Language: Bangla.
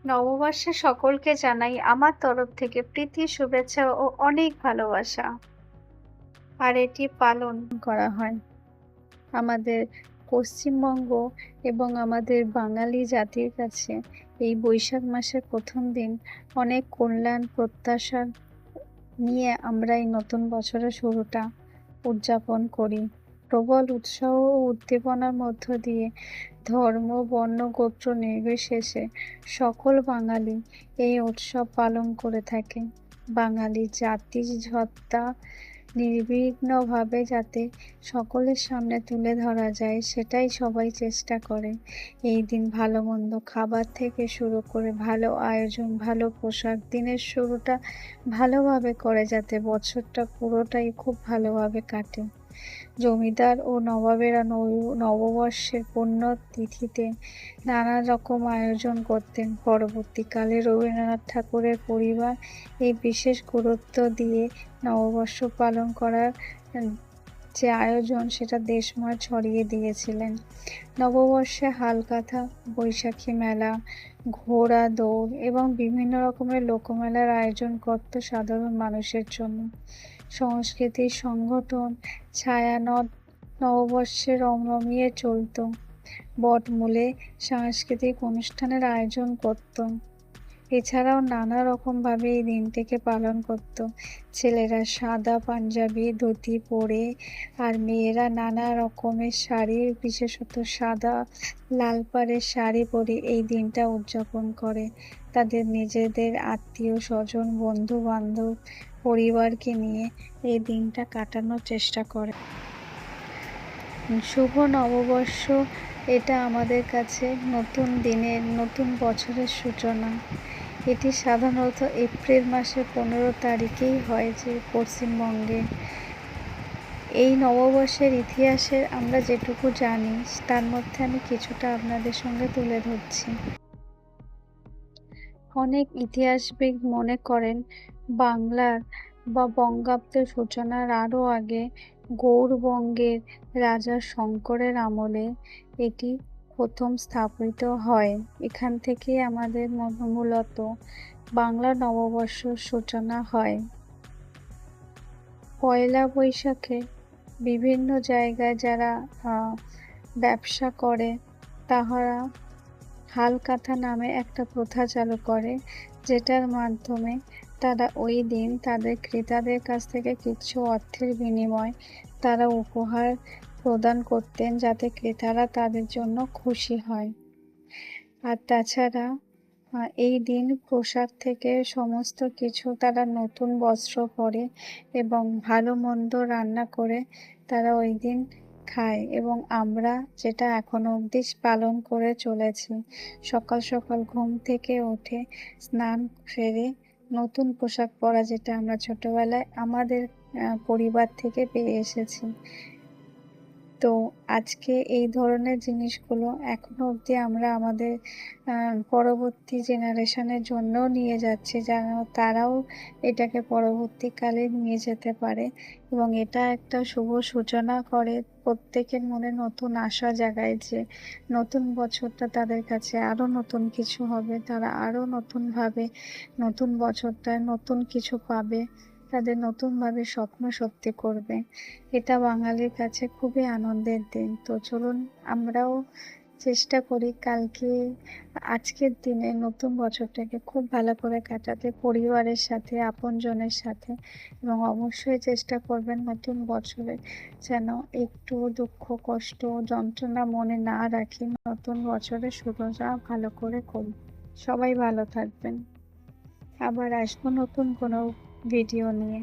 নববর্ষে সকলকে জানাই আমার তরফ থেকে প্রীতি, শুভেচ্ছা ও অনেক ভালোবাসা। আর এটি পালন করা হয় আমাদের পশ্চিমবঙ্গ এবং আমাদের বাঙালি জাতির কাছে এই বৈশাখ মাসের প্রথম দিন অনেক কল্যাণ প্রত্যাশা নিয়ে আমরা এই নতুন বছরের শুরুটা উদযাপন করি। প্রবল উৎসাহ ও উদ্দীপনার মধ্য দিয়ে ধর্ম, বর্ণ, গোত্র নির্বিশেষে সকল বাঙালি এই উৎসব পালন করে থাকে। বাঙালি জাতিসত্তা নির্বিঘ্নভাবে যাতে সকলের সামনে তুলে ধরা যায় সেটাই সবাই চেষ্টা করে। এই দিন ভালো মন্দ খাবার থেকে শুরু করে ভালো আয়োজন, ভালো পোশাক, দিনের শুরুটা ভালোভাবে করে যাতে বছরটা পুরোটাই খুব ভালোভাবে কাটে। জমিদার ও নবাবেরা নববর্ষের পুণ্যতিথিতে নানা রকম আয়োজন করতেন। পরবর্তীকালে রবীন্দ্রনাথ ঠাকুরের পরিবার এই বিশেষ গুরুত্ব দিয়ে নববর্ষ পালন করার যে আয়োজন সেটা দেশময় ছড়িয়ে দিয়েছিলেন। নববর্ষে হালকাথা, বৈশাখী মেলা, ঘোড়া দৌড় এবং বিভিন্ন রকমের লোকমেলার আয়োজন করত সাধারণ মানুষের জন্য। সংস্কৃতির সংগঠন ছায়ানট নববর্ষে রমরমিয়ে চলত। বটমূলে সাংস্কৃতিক অনুষ্ঠানের আয়োজন করত। এছাড়াও নানা রকমভাবে এই দিনটিকে পালন করত। ছেলেরা সাদা পাঞ্জাবি ধুতি পরে আর মেয়েরা নানা রকমের শাড়ি, বিশেষত সাদা লাল পাড়ের শাড়ি পরে এই দিনটা উদযাপন করে। তাদের নিজেদের আত্মীয় স্বজন, বন্ধু বান্ধব, পরিবারকে নিয়ে এই দিনটা কাটানোর চেষ্টা করে। শুভ নববর্ষ এটা আমাদের কাছে নতুন দিনের, নতুন বছরের সূচনা। এটি সাধারণত এপ্রিল মাসের 15 তারিখেই হয় যে পশ্চিমবঙ্গে। এই নববর্ষের ইতিহাসের আমরা যেটুকু জানি তার মধ্যে আমি কিছুটা আপনাদের সঙ্গে তুলে ধরছি। অনেক ইতিহাসবিদ মনে করেন বাংলার বা বঙ্গাব্দের সূচনার আরও আগে গৌড়বঙ্গের রাজা শঙ্করের আমলে এটি প্রথম স্থাপিত হয়। এখান থেকেই আমাদের মূলত বাংলা নববর্ষর সূচনা হয়। পয়লা বৈশাখে বিভিন্ন জায়গায় যারা ব্যবসা করে তাহারা হালকাথা নামে একটা প্রথা চালু করে, যেটার মাধ্যমে তারা ওই দিন তাদের ক্রেতাদের কাছ থেকে কিছু অর্থের বিনিময়ে তারা উপহার প্রদান করতেন যাতে ক্রেতারা তাদের জন্য খুশি হয়। আর তাছাড়া এই দিন পোশাক থেকে সমস্ত কিছু তারা নতুন বস্ত্র পরে এবং ভালো মন্দ রান্না করে তারা ওই দিন খায় এবং আমরা যেটা এখনো অবধি পালন করে চলেছি। সকাল সকাল ঘুম থেকে উঠে স্নান সেরে নতুন পোশাক পরা, যেটা আমরা ছোটবেলায় আমাদের পরিবার থেকে পেয়ে এসেছি। তো আজকে এই ধরনের জিনিসগুলো এখনো অবধি আমরা আমাদের পরবর্তী জেনারেশনের জন্যও নিয়ে যাচ্ছি, যেন তারাও এটাকে পরবর্তীকালে নিয়ে যেতে পারে এবং এটা একটা শুভ সূচনা করে, প্রত্যেকের মনে নতুন আশা জাগায় যে নতুন বছরটা তাদের কাছে আরও নতুন কিছু হবে, তারা আরও নতুনভাবে নতুন বছরটায় নতুন কিছু পাবে, তাদের নতুনভাবে স্বপ্ন সত্যি করবে। এটা বাঙালির কাছে খুবই আনন্দের দিন। তো চলুন আমরাও চেষ্টা করি কালকে আজকের দিনে নতুন বছরটাকে খুব ভালো করে কাটাতে পরিবারের সাথে, আপনজনের সাথে, এবং অবশ্যই চেষ্টা করবেন নতুন বছরে যেন একটু দুঃখ, কষ্ট, যন্ত্রণা মনে না রাখি, নতুন বছরের শুরুটা ভালো করে করি। সবাই ভালো থাকবেন। আবার আসবো নতুন কোনো ভিডিও নিয়ে।